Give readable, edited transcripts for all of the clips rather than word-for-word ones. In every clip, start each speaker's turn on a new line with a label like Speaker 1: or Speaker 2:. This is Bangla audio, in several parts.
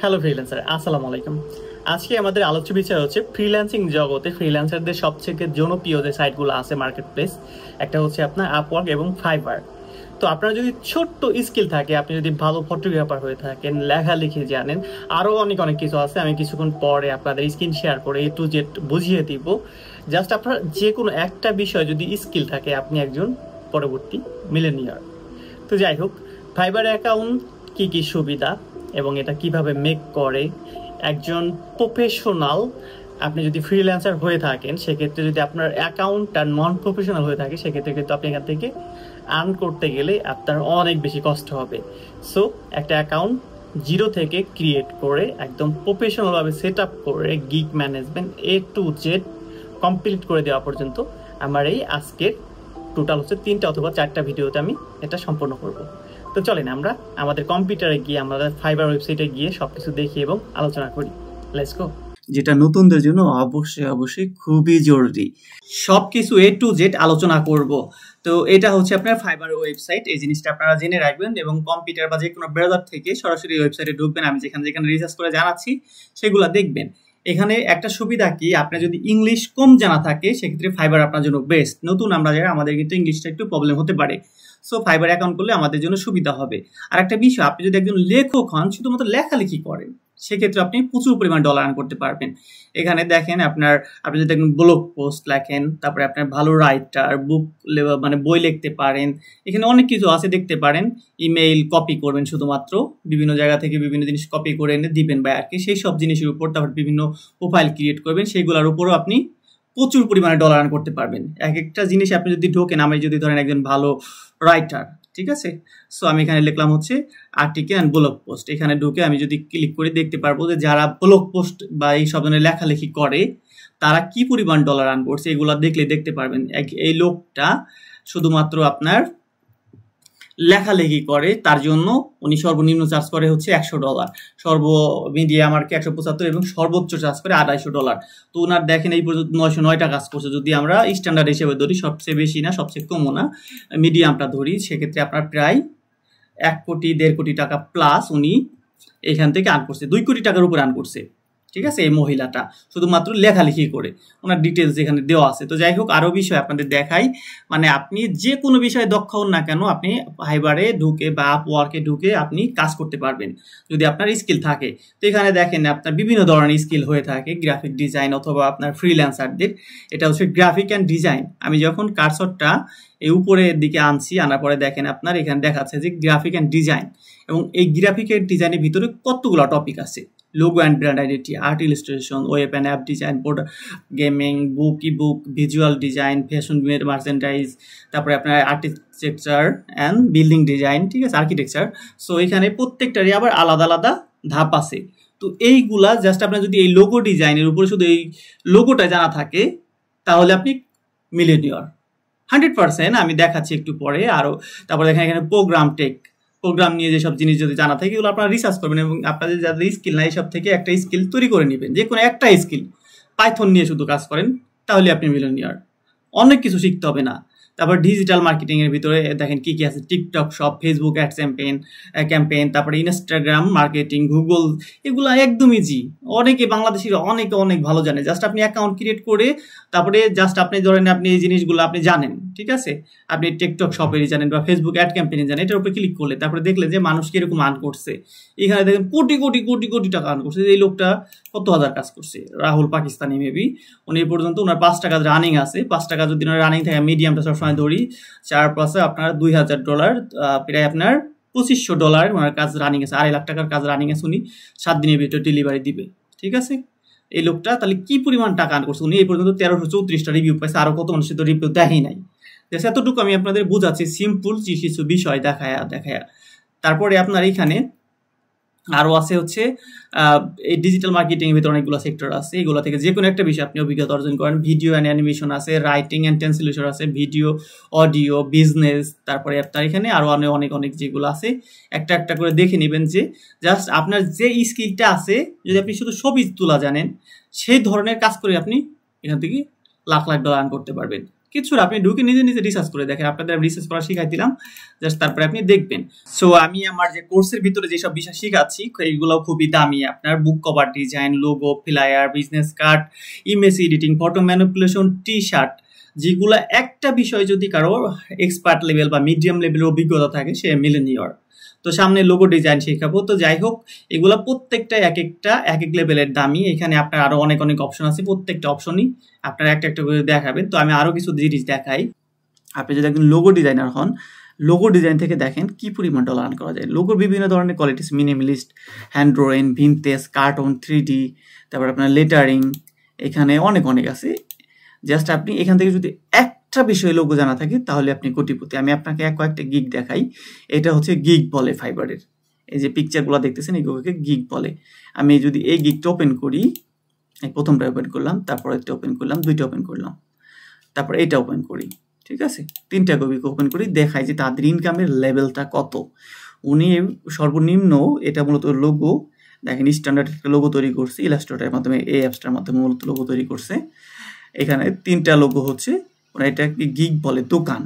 Speaker 1: হ্যালো ফ্রিল্যান্সার, আসসালামু আলাইকুম। আজকে আমাদের আলোচ্য বিষয় হচ্ছে ফ্রিল্যান্সিং জগতে ফ্রিল্যান্সারদের সবথেকে জনপ্রিয় যে সাইটগুলো আছে মার্কেট প্লেস, একটা হচ্ছে আপনার আপওয়ার্ক এবং ফাইবার। তো আপনার যদি ছোট্ট স্কিল থাকে, আপনি যদি ভালো ফটোগ্রাফার হয়ে থাকেন, লেখালেখি জানেন, আরও অনেক অনেক কিছু আছে, আমি কিছুক্ষণ পরে আপনাদের স্ক্রিন শেয়ার করে A to Z বুঝিয়ে দিব। জাস্ট আপনার যে কোনো একটা বিষয় যদি স্কিল থাকে, আপনি একজন পরবর্তী মিলেনিয়ার। তো যাই হোক, ফাইবার অ্যাকাউন্ট কি কি সুবিধা এবং এটা কিভাবে মেক করে, একজন প্রফেশনাল আপনি যদি ফ্রিল্যান্সার হয়ে থাকেন সেক্ষেত্রে, যদি আপনার অ্যাকাউন্টটা নন প্রফেশনাল হয়ে থাকে সেক্ষেত্রে কিন্তু আপনি এখান থেকে আর্ন করতে গেলে আপনার অনেক বেশি কষ্ট হবে। সো একটা অ্যাকাউন্ট জিরো থেকে ক্রিয়েট করে একদম প্রফেশনালভাবে সেট আপ করে gig management A to Z complete করে দেওয়া পর্যন্ত আমার এই আজকের টোটাল হচ্ছে 3টা অথবা 4টা ভিডিওতে আমি এটা সম্পন্ন করব। তো চলেন আমরা আমাদের কম্পিউটারে গিয়ে, আমাদের ফাইবার ওয়েবসাইটে গিয়ে সবকিছু দেখি এবং আলোচনা করি। Let's go. যেটা নতুনদের জন্য অবশ্যই খুবই জরুরি, সবকিছু A to Z আলোচনা করব। তো এটা হচ্ছে আপনার ফাইবার ওয়েবসাইট, এই জিনিসটা আপনারা জেনে রাখবেন এবং কম্পিউটার বা যে কোনো ব্রাউজার থেকে সরাসরি ওয়েবসাইটে ঢুকবেন। আমি যেখানে যেখানে রিসার্চ করে জানাচ্ছি সেগুলো দেখবেন। এখানে একটা সুবিধা কি, আপনার যদি ইংলিশ কম জানা থাকে সেক্ষেত্রে ফাইবার আপনার জন্য বেস্ট। নতুন আমরা যারা, আমাদের কিন্তু ইংলিশটা একটু প্রবলেম হতে পারে, সো ফাইবার অ্যাকাউন্ট করলে আমাদের জন্য সুবিধা হবে। আর একটা বিষয়, আপনি যদি একজন লেখক হন, শুধুমাত্র লেখালেখি করেন, সেক্ষেত্রে আপনি প্রচুর পরিমাণ ডলার আর্ন করতে পারবেন। এখানে দেখেন আপনি যদি একজন ব্লগ পোস্ট লেখেন, তারপরে আপনার ভালো রাইটার, বুক মানে বই লিখতে পারেন, এখানে অনেক কিছু আছে দেখতে পারেন। ইমেইল কপি করবেন, শুধুমাত্র বিভিন্ন জায়গা থেকে বিভিন্ন জিনিস কপি করে এনে দিবেন বা আর কি, সেই সব জিনিসের উপর তারপর বিভিন্ন প্রোফাইল ক্রিয়েট করবেন, সেইগুলোর উপরও আপনি প্রচুর পরিমাণে ডলার আর্ন করতে পারবেন। এক একটা জিনিস আপনি যদি ঢোকেন, আমি যদি ধরেন একজন ভালো রাইটার, ঠিক আছে, সো আমি এখানে লিখলাম হচ্ছে আর্টিকেল অ্যান্ড ব্লগ পোস্ট। এখানে ঢুকে আমি যদি ক্লিক করে দেখতে পারবো যে যারা ব্লগ পোস্ট বা এই সব ধরনের লেখালেখি করে তারা কি পরিমাণ ডলার আর্ন করছে, এগুলো দেখলে দেখতে পারবেন। এই লোকটা শুধুমাত্র আপনার লেখালেখি করে, তার জন্য উনি সর্বনিম্ন চার্জ করে হচ্ছে $100, সর্ব মিডিয়াম আর কি 175, এবং সর্বোচ্চ চার্জ করে $250। তো ওনার দেখেন এই পর্যন্ত 909টা কাজ করছে। যদি আমরা স্ট্যান্ডার্ড হিসেবে ধরি, সবচেয়ে বেশি না সবচেয়ে কমও না, মিডিয়ামটা ধরি, সেক্ষেত্রে আপনার প্রায় 1 কোটি 1.5 কোটি টাকা প্লাস উনি এখান থেকে আর্ন করছে, 2 কোটি টাকার উপর আর্ন করছে, ঠিক আছে, এই মহিলাটা শুধুমাত্র লেখালেখি করে। ওনার ডিটেলস এখানে দেওয়া আছে। তো যাই হোক, আরো বিষয় আপনাদের দেখাই, মানে আপনি যে কোনো বিষয়ে দক্ষ হন না কেন, আপনি ফাইবারে ঢুকে বা আপওয়ার্কে ঢুকে আপনি কাজ করতে পারবেন যদি আপনার স্কিল থাকে। তো এখানে দেখেন আপনার বিভিন্ন ধরনের স্কিল হয়ে থাকে, গ্রাফিক ডিজাইন অথবা আপনার ফ্রিল্যান্সারদের, এটা হচ্ছে গ্রাফিক অ্যান্ড ডিজাইন। আমি যখন কার্সরটা এই উপরের দিকে আনছি, আনার পরে দেখেন আপনার এখানে দেখাচ্ছে যে গ্রাফিক অ্যান্ড ডিজাইন, এবং এই গ্রাফিক অ্যান্ড ডিজাইনের ভিতরে কতগুলো টপিক আছে: logo and brand identity, art illustration, web and app design, gaming, book, visual design, fashion merchandise, তারপরে আপনার আর্কিটেকচার অ্যান্ড বিল্ডিং ডিজাইন, ঠিক আছে, আর্কিটেকচার। সো এখানে প্রত্যেকটারই আবার আলাদা আলাদা ধাপ আছে। তো এইগুলা জাস্ট আপনার যদি এই লোগো ডিজাইনের উপরে শুধু এই লোগোটা জানা থাকে তাহলে আপনি মিলেনিয়র 100%। আমি দেখাচ্ছি একটু পরে আরো। তারপরে দেখেন এখানে প্রোগ্রাম নিয়ে যেসব জিনিস যদি জানা থাকে, এগুলো আপনারা রিসার্চ করবেন এবং আপনাদের যাদের স্কিল নাই সব থেকে একটা স্কিল তৈরি করে নেবেন, যে কোনো একটা স্কিল। পাইথন নিয়ে শুধু কাজ করেন, তাহলে আপনি মিলিয়নিয়ার। অনেক কিছু শিখতে হবে না। তারপর ডিজিটাল মার্কেটিং এর ভিতরে দেখেন কি কি আছে: TikTok shop, Facebook ad campaign, তারপরে ইনস্টাগ্রাম মার্কেটিং, গুগল, এগুলো একদম ইজি। অনেকে বাংলাদেশিরা অনেক ভালো জানে। জাস্ট আপনি অ্যাকাউন্ট ক্রিয়েট করে তারপরে জাস্ট আপনি ধরেন আপনি এই জিনিসগুলো আপনি জানেন, ঠিক আছে, আপনি টিকটক শপেরই জানেন বা ফেসবুক অ্যাড ক্যাম্পেইন জানেন, এটার উপরে ক্লিক করলে তারপরে দেখলে যে মানুষ কিরকম আর্ন করছে। এখানে দেখেন কোটি টাকা আর্ন করছে। এই লোকটা কত হাজার কাজ করছে, রাহুল পাকিস্তানি মেবি, উনি এই পর্যন্ত ওনার 5 টাকা রানিং আছে। 5 টাকা যদি রানিং থাকে, মিডিয়ামটা সবসময় ধরি, 4 + আপনার $2000, প্রায় আপনার $2500 ওনার কাজ রানিং আছে। 2.5 লাখ টাকার কাজ রানিং আছে। উনি 7 দিনের ভিতরে ডেলিভারি দিবে, ঠিক আছে। এই লোকটা তাহলে কি পরিমাণ টাকা আর্ন করছে। উনি এই পর্যন্ত 1334টা রিভিউ পাইছে, আরো কত মানুষের তো রিভিউ দেখাই নাই। এতটুকু আমি আপনাদের বুঝাচ্ছি সিম্পল কিছু বিষয় দেখায়া। তারপরে আপনার এখানে আরো আছে হচ্ছে এই ডিজিটাল মার্কেটিং এর ভিতরে অনেকগুলো সেক্টর আছে, এগুলো থেকে যে কোনো একটা বিষয় আপনি অভিজ্ঞতা অর্জন করেন। ভিডিও অ্যান্ড অ্যানিমেশন আছে, রাইটিং অ্যান্ড ট্রান্সলেশন আছে, ভিডিও, অডিও, বিজনেস, তারপরে আপনার এখানে আরো অনেক যেগুলো আছে, একটা একটা করে দেখে নেবেন যে জাস্ট আপনার যে স্কিলটা আছে, যদি আপনি শুধু ছবি তোলা জানেন, সেই ধরনের কাজ করে আপনি এখান থেকে লাখ $1 আর্ন করতে পারবেন। কিছু না, আপনি ঢুকে নিজে নিজে রিসার্চ করে দেখেন, আপনাদের আমি রিসার্চ করা শিখাই দিলাম, জাস্ট তারপরে আপনি দেখবেন। সো আমি আমার যে কোর্সের ভিতরে যেসব বিষয় শিখাচ্ছি এইগুলো খুবই দামি, আপনার বুক cover design, logo, flyer, business card, image editing, photo manipulation, T shirt, যেগুলো একটা বিষয় যদি কারো এক্সপার্ট লেভেল বা মিডিয়াম লেভেলের অভিজ্ঞতা থাকে সে মিলেনিয়র। তো সামনে লোগো ডিজাইন শেখাবো। তো যাই হোক, এগুলা প্রত্যেকটা এক এক লেভেলের দামি। এখানে আপনার আরো অনেক অনেক অপশন আছে, প্রত্যেকটা অপশনই আপনার একটা একটা করে দেখাবেন। তো আমি আরো কিছু জিনিস দেখাই। আপনি যদি একজন লোগো ডিজাইনার হন, লোগো ডিজাইন থেকে দেখেন কি পরিমাণ ডলার আর্ন করা যায়। লোগোর বিভিন্ন ধরনের qualities, minimalist, hand drawing, vintage, cartoon, 3D, তারপর আপনার লেটারিং, এখানে অনেক অনেক আছে। জাস্ট আপনি এখান থেকে যদি একটা বিষয় লোগো জানা থাকে তাহলে আপনি কোটিপতি। আমি আপনাকে কয়েকটা গিগ দেখাই। এটা হচ্ছে গিগ বলে ফাইবারের। এই যে পিকচারগুলো দেখতেছেন এগুলোকে গিগ বলে। আমি যদি এই গিগটা ওপেন করি, এই প্রথমটা ওপেন করলাম, তারপর একটা ওপেন করলাম, দুইটা ওপেন করলাম, তারপর এটা ওপেন করি, ঠিক আছে, তিনটা গিগ ওপেন করি, দেখাই যে তাদের ইনকামের লেভেলটা কত। উনি সর্বনিম্ন, এটা মূলত লোগো দেখেন, স্ট্যান্ডার্ড একটা লোগো তৈরি করছে ইলাস্ট্রেটরের মাধ্যমে, এই অ্যাপসটার মাধ্যমে মূলত লোগো তৈরি করছে। এখানে তিনটা লোগো হচ্ছে, এটা কি গিগ বলে দোকান।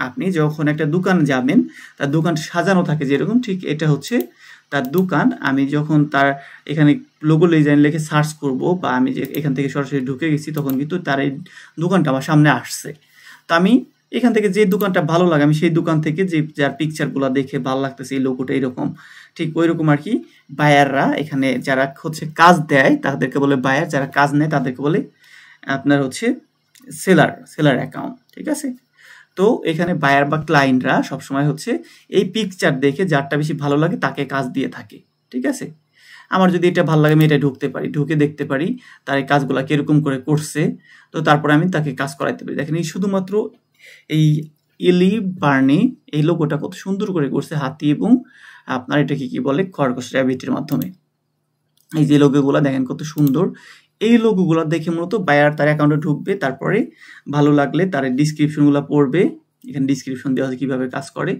Speaker 1: আপনি যখন একটা দোকান যাবেন, তার দোকান সাজানো থাকে যেরকম, ঠিক এটা হচ্ছে তার দোকান। আমি যখন তার এখানে লোগো ডিজাইন লিখে সার্চ করব, বা আমি যে এখান থেকে সরাসরি ঢুকে গেছি, তখন কিন্তু তার এই দোকানটা আমার সামনে আসছে। তো আমি এখান থেকে যে দোকানটা ভালো লাগে, আমি সেই দোকান থেকে যে যার পিকচারগুলো দেখে ভালো লাগতেছে, এই লোগোটা এরকম, ঠিক ওই রকম আর কি। বায়াররা এখানে যারা হচ্ছে কাজ দেয় তাদেরকে বলে বায়ার, যারা কাজ নেয় তাদেরকে বলে আপনার হচ্ছে সেলার অ্যাকাউন্ট, ঠিক আছে। তো এখানে বায়ার বা ক্লায়েন্টরা সবসময় হচ্ছে এই পিকচার দেখে যারটা বেশি ভালো লাগে তাকে কাজ দিয়ে থাকে, ঠিক আছে। আমার যদি এটা ভালো লাগে আমি এটা ঢুকে দেখতে পারি তার এই কাজগুলো কিরকম করে করছে। তো তারপরে আমি তাকে কাজ করাইতে পারি। দেখেন এই শুধুমাত্র এই ইলি বার্নি এই লোগোটা কত সুন্দর করে করছে, হাতি এবং আপনার এটাকে কি বলে খরগোশ, র্যাবিটের মাধ্যমে। এই যে লোগোগুলো দেখেন কত সুন্দর। এই লোগোগুলো দেখে মূলত বায়ার তার অ্যাকাউন্টে ঢুকবে, তারপরে ভালো লাগলে তার ডিসক্রিপশনগুলো পড়বে। এখানে ডিসক্রিপশন দেওয়া আছে কিভাবে কাজ করে,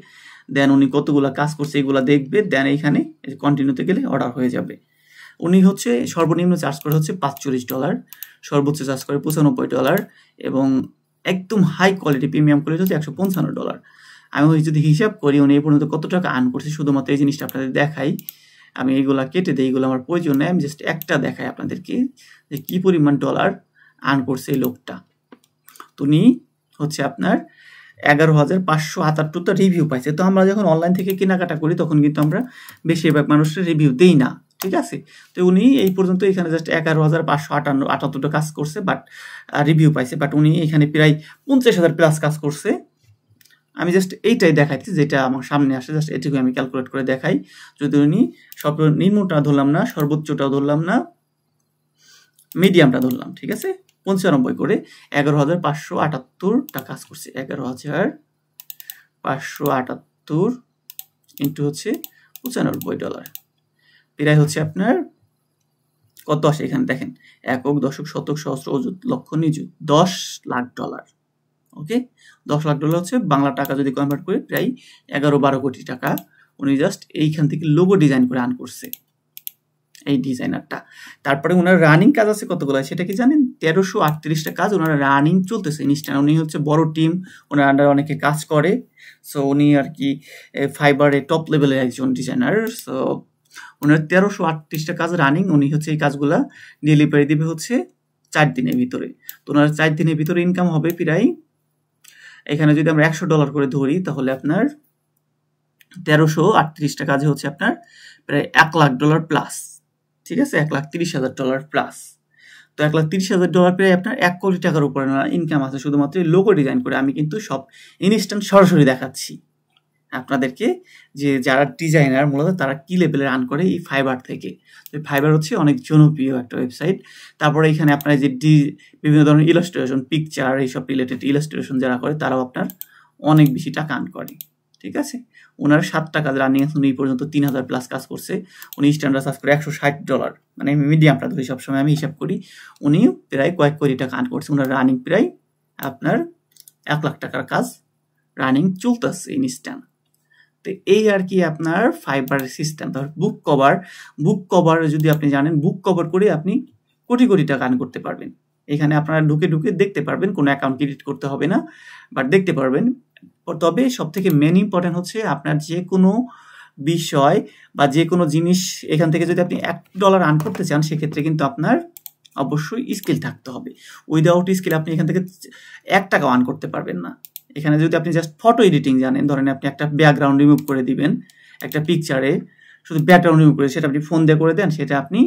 Speaker 1: দেন উনি কতগুলো কাজ করছে এগুলো দেখবে, দেন এখানে কন্টিনিউতে গেলে অর্ডার হয়ে যাবে। উনি হচ্ছে সর্বনিম্ন চার্জ করে হচ্ছে $45, সর্বোচ্চ চার্জ করে $95, এবং একদম হাই কোয়ালিটি প্রিমিয়াম কোয়ালিটি হচ্ছে $155। আমি যদি হিসাব করি উনি এই পর্যন্ত কত টাকা আর্ন করছে, শুধুমাত্র এই জিনিসটা আপনাদের দেখাই। আমি এইগুলা কেটে দিই, এইগুলো আমার প্রয়োজন নেই, আমি জাস্ট একটা দেখাই আপনাদেরকে যে কি পরিমাণ ডলার আর্ন করছে এই লোকটা। তো উনি হচ্ছে আপনার 11,578টা রিভিউ পাইছে। তো আমরা যখন অনলাইন থেকে কেনাকাটা করি তখন কিন্তু আমরা বেশিরভাগ মানুষের রিভিউ দেই না, ঠিক আছে। তো উনি এই পর্যন্ত এখানে জাস্ট 11,578টা কাজ করছে, বাট রিভিউ পাইছে, বাট উনি এখানে প্রায় 50,000 প্লাস কাজ করছে। আমি জাস্ট এইটাই দেখাচ্ছি যেটা আমার সামনে আসে, জাস্ট এটুকু আমি ক্যালকুলেট করে দেখাই। যদি উনি নিম্নটা ধরলাম না, সর্বোচ্চটাও ধরলাম না, মিডিয়ামটা ধরলাম, ঠিক আছে, 95 করে 11,578টা কাজ করছে। 11,578 ইন্টু হচ্ছে $95, প্রায় হচ্ছে আপনার কত আসে এখানে দেখেন, একক, দশক, শতক, সহস্র, অযুত, লক্ষ, নিযুত, $10 লাখ। ওকে, $10 লাখ হচ্ছে বাংলা টাকা যদি কনভার্ট করে প্রায় 11-12 কোটি টাকা উনি জাস্ট এইখান থেকে লোগো ডিজাইন করে আর্ন করছে এই ডিজাইনারটা। তারপরে ওনার রানিং কাজ আছে কতগুলো, সেটা কি জানেন? 1338টা কাজ ওনার রানিং চলতেছে ইনস্ট্যান্ট। উনি হচ্ছে বড় টিম, ওনার আন্ডার অনেকে কাজ করে। সো উনি আর কি ফাইবারে টপ লেভেলের একজন ডিজাইনার। সো ওনার 1338টা কাজ রানিং। উনি হচ্ছে এই কাজগুলা ডেলিভারি দিবে হচ্ছে 4 দিনের ভিতরে। তো ওনার 4 দিনের ভিতরে ইনকাম হবে প্রায়, এখানে যদি আমরা $100 করে ধরি তাহলে আপনার 1338টা কাজে হচ্ছে আপনার প্রায় $1 লাখ প্লাস, ঠিক আছে, $1,30,000 প্লাস। তো $1,30,000 প্রায় আপনার 1 কোটি টাকার উপরে ইনকাম আছে শুধুমাত্র লোগো ডিজাইন করে। আমি কিন্তু সব ইনস্ট্যান্ট সরাসরি দেখাচ্ছি আপনাদেরকে যে যারা ডিজাইনার মূলত তারা কি লেভেলে রান করে এই ফাইবার থেকে। তো ফাইবার হচ্ছে অনেক জনপ্রিয় একটা ওয়েবসাইট। তারপরে এখানে আপনার যে বিভিন্ন ধরনের ইলাস্ট্রেশন, পিকচার, এইসব রিলেটেড ইলাস্ট্রেশন যারা করে তারাও আপনার অনেক বেশি টাকা আর্ন করে, ঠিক আছে। ওনার 7টা কাজ রানিং আছে, উনি এই পর্যন্ত 3,000 প্লাস কাজ করছে। উনি স্ট্যান্ডার্ড চার্জ করে $160, মানে মিডিয়ামটা ধরি সবসময় আমি হিসাব করি। উনি প্রায় কয়েক কোটি টাকা আর্ন করছে। ওনার রানিং প্রায় আপনার 1 লাখ টাকার কাজ রানিং চলতেছে ইনস্ট্যান্ট। তো এই আর কি আপনার ফাইবার সিস্টেম। তারপর বুক কভার যদি আপনি জানেন, বুক কভার করে আপনি কোটি কোটি টাকা আর্ন করতে পারবেন।
Speaker 2: এখানে আপনারা ঢুকে ঢুকে দেখতে পারবেন, কোনো অ্যাকাউন্ট ক্রিয়েট করতে হবে না, বাট দেখতে পারবেন। তবে সবথেকে মেন ইম্পর্টেন্ট হচ্ছে আপনার যে কোনো বিষয় বা যে কোনো জিনিস এখান থেকে যদি আপনি $1 আর্ন করতে চান, সেক্ষেত্রে কিন্তু আপনার অবশ্যই স্কিল থাকতে হবে। উইদাউট স্কিল আপনি এখান থেকে $1 আর্ন করতে পারবেন না। এখানে যদি আপনি জাস্ট ফটো এডিটিং জানেন, ধরেন আপনি একটা ব্যাকগ্রাউন্ড রিমুভ করে দিবেন একটা পিকচারে, শুধু ব্যাকগ্রাউন্ড রিমুভ করে সেটা আপনি ফোন দিয়ে করে দেন, সেটা আপনি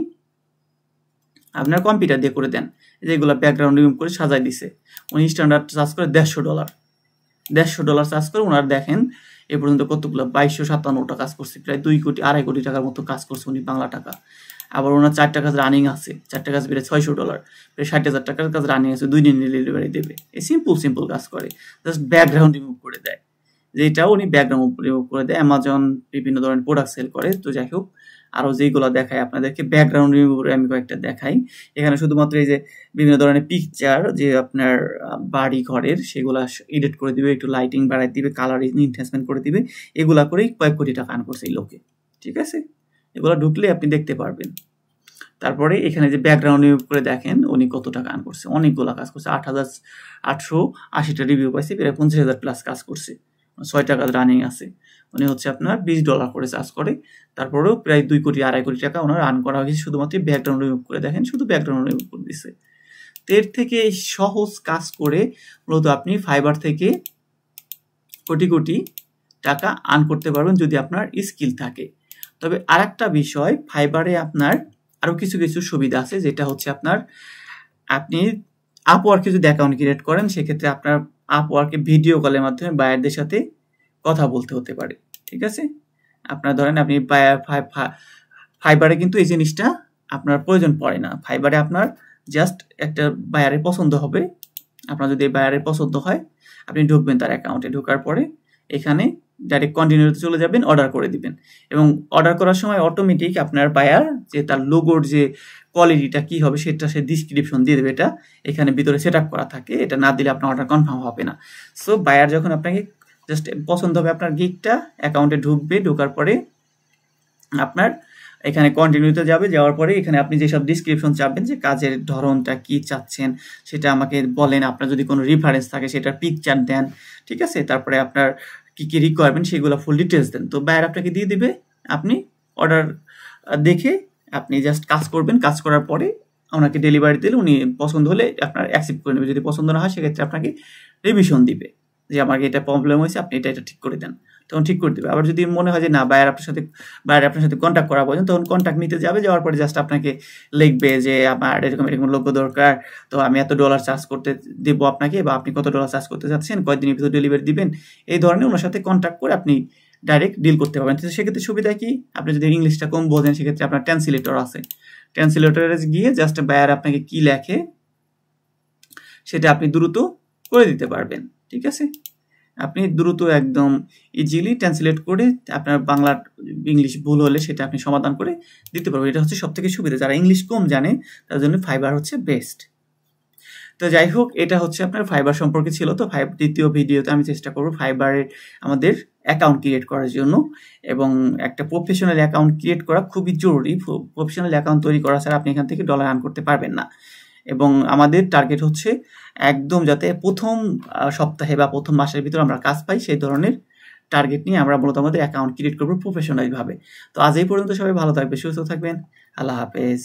Speaker 2: আপনার কম্পিউটার দিয়ে করে দেন, যেগুলো ব্যাকগ্রাউন্ড রিমুভ করে সাজাই দিছে, উনি স্ট্যান্ডার্ড চার্জ করে $150 চার্জ করে। ওনার দেখেন এ পর্যন্ত কতগুলো 2257টা কাজ করছে, প্রায় 2 কোটি টাকার মতো কাজ করছে উনি বাংলা টাকা। আবার ওনার 4টা কাজ রানিং আছে, 4টা কাজ বেড়ে $600, প্রায় 60,000 টাকার কাজ রানিং আছে, 2 দিন ডেলিভারি দেবে। এই সিম্পল কাজ করে, জাস্ট ব্যাকগ্রাউন্ড রিমুভ করে দেয়, যেটাও উনি ব্যাকগ্রাউন্ড রিমুভ করে দেয়। অ্যামাজন বিভিন্ন ধরনের প্রোডাক্ট সেল করে। তো যাই হোক, আরো যেগুলো দেখায় আপনাদেরকে ব্যাকগ্রাউন্ড রিমুভ আমি কয়েকটা দেখাই। এখানে শুধুমাত্র এই যে বিভিন্ন ধরনের পিকচার যে আপনার বাড়ি ঘরের, সেগুলা এডিট করে দিবে, একটু লাইটিং বাড়াই দিবে, কালার এনহ্যান্সমেন্ট করে দিবে, এগুলা করেই কয়েক কোটি টাকা আর্ন করছে এই লোকে। ঠিক আছে, এগুলো ঢুকলে আপনি দেখতে পারবেন। তারপরে এখানে যে ব্যাকগ্রাউন্ড রিভিউ করে দেখেন উনি কত টাকা আর্ন করছে, অনেকগুলো কাজ করছে, 8,880টা রিভিউ পাইছে, প্রায় 50,000 প্লাস কাজ করছে, 6টা কাজ রানিং আছে। উনি হচ্ছে আপনার $20 করে চার্জ করে, তারপরেও প্রায় 2 কোটি 2.5 কোটি টাকা ওনার আর্ন করা হয়েছে শুধুমাত্র ব্যাকগ্রাউন্ড রিমুভ করে। দেখেন শুধু ব্যাকগ্রাউন্ড রিমুভ করে দিচ্ছে। এর থেকে সহজ কাজ করে মূলত আপনি ফাইবার থেকে কোটি কোটি টাকা আর্ন করতে পারবেন যদি আপনার স্কিল থাকে। তবে আরেকটা বিষয়, ফাইবারে আপনার আরো কিছু সুবিধা আছে, যেটা হচ্ছে আপনার আপনি আপওয়ার্কে যদি অ্যাকাউন্ট ক্রিয়েট করেন, সেক্ষেত্রে আপনার আপওয়ার্কে ভিডিও কলের মাধ্যমে বায়ারদের সাথে কথা বলতে হতে পারে। ঠিক আছে, আপনার ধরেন আপনি ফাইবারে কিন্তু এই জিনিসটা আপনার প্রয়োজন পড়ে না। ফাইবারে আপনার জাস্ট একটা বায়ারের পছন্দ হবে, আপনার যদি এই বায়ারের পছন্দ হয়, আপনি ঢুকবেন তার অ্যাকাউন্টে, ঢোকার পরে এখানে ডাইরেক্ট কন্টিনিউতে চলে যাবেন, অর্ডার করে দিবেন, এবং অর্ডার করার সময় অটোমেটিক আপনার বায়ার যে তার লোগোর যে কোয়ালিটিটা কি হবে সেটা সে ডিসক্রিপশন দিয়ে দেবে। এটা এখানে ভিতরে সেট আপ করা থাকে, এটা না দিলে আপনার অর্ডার কনফার্ম হবে না। সো বায়ার যখন আপনাকে জাস্ট পছন্দ হবে আপনার গিগটা, অ্যাকাউন্টে ঢুকবে, ঢোকার পরে আপনার এখানে কন্টিনিউতে যাবে, যাওয়ার পরে এখানে আপনি যেসব ডিসক্রিপশন চাবেন, যে কাজের ধরনটা কি চাচ্ছেন সেটা আমাকে বলেন, আপনার যদি কোনো রেফারেন্স থাকে সেটার পিকচার দেন। ঠিক আছে, তারপরে আপনার কি কি রিকোয়ারমেন্ট সেগুলো ফুল ডিটেলস দেন, তো বায়ার আপনাকে দিয়ে দিবে। আপনি অর্ডার দেখে আপনি জাস্ট কাজ করবেন, কাজ করার পরে ওনাকে ডেলিভারি দিলে উনি পছন্দ হলে আপনার অ্যাকসেপ্ট করে নেবে, যদি পছন্দ না হয় সেক্ষেত্রে আপনাকে রিভিশন দিবে যে আমাকে এটা প্রবলেম হয়েছে, আপনি এটা ঠিক করে দেন, তখন ঠিক করে দেবে। আবার যদি মনে হয় যে না বায়ার আপনার সাথে কন্ট্যাক্ট করা প্রয়োজন, তখন কন্ট্যাক্ট নিতে যাবে, যাওয়ার পরে জাস্ট আপনাকে লিখবে যে আমার এরকম লোগো দরকার, তো আমি এত $1 চার্জ করতে দেবো আপনাকে, বা আপনি কত $1 চার্জ করতে চাচ্ছেন, কয়েকদিনের ভিতরে ডেলিভারি দিবেন, এই ধরনের ওনার সাথে কন্ট্যাক্ট করে আপনি ডাইরেক্ট ডিল করতে পারবেন। তো সেক্ষেত্রে সুবিধা কি, আপনি যদি ইংলিশটা কম বোঝেন সেক্ষেত্রে আপনার ট্রান্সলেটর আছে, ট্রান্সলেটরে গিয়ে জাস্ট বায়ার আপনাকে কি লেখে সেটা আপনি দ্রুত করে দিতে পারবেন। ঠিক আছে, আপনি দ্রুত একদম ইজিলি ট্রান্সলেট করে আপনার বাংলা ইংলিশ ভুল হলে সেটা আপনি সমাধান করে দিতে পারবেন। এটা হচ্ছে সবথেকে সুবিধা, যারা ইংলিশ কম জানে তার জন্য ফাইবার হচ্ছে বেস্ট। তো যাই হোক, এটা হচ্ছে আপনার ফাইবার সম্পর্কে ছিল। তো দ্বিতীয় ভিডিওতে আমি চেষ্টা করব ফাইবারে আমাদের অ্যাকাউন্ট ক্রিয়েট করার জন্য, এবং একটা প্রফেশনাল অ্যাকাউন্ট ক্রিয়েট করা খুবই জরুরি। প্রফেশনাল অ্যাকাউন্ট তৈরি করা ছাড়া আপনি এখান থেকে $1 আর্ন করতে পারবেন না। এবং আমাদের টার্গেট হচ্ছে একদম যাতে প্রথম সপ্তাহে বা প্রথম মাসের ভিতরে আমরা কাজ পাই, সেই ধরনের টার্গেট নিয়ে আমরা মূলত আমাদের অ্যাকাউন্ট ক্রিয়েট করবো প্রফেশনালি ভাবে। তো আজ এই পর্যন্ত, সবাই ভালো থাকবে, সুস্থ থাকবেন, আল্লাহ হাফেজ।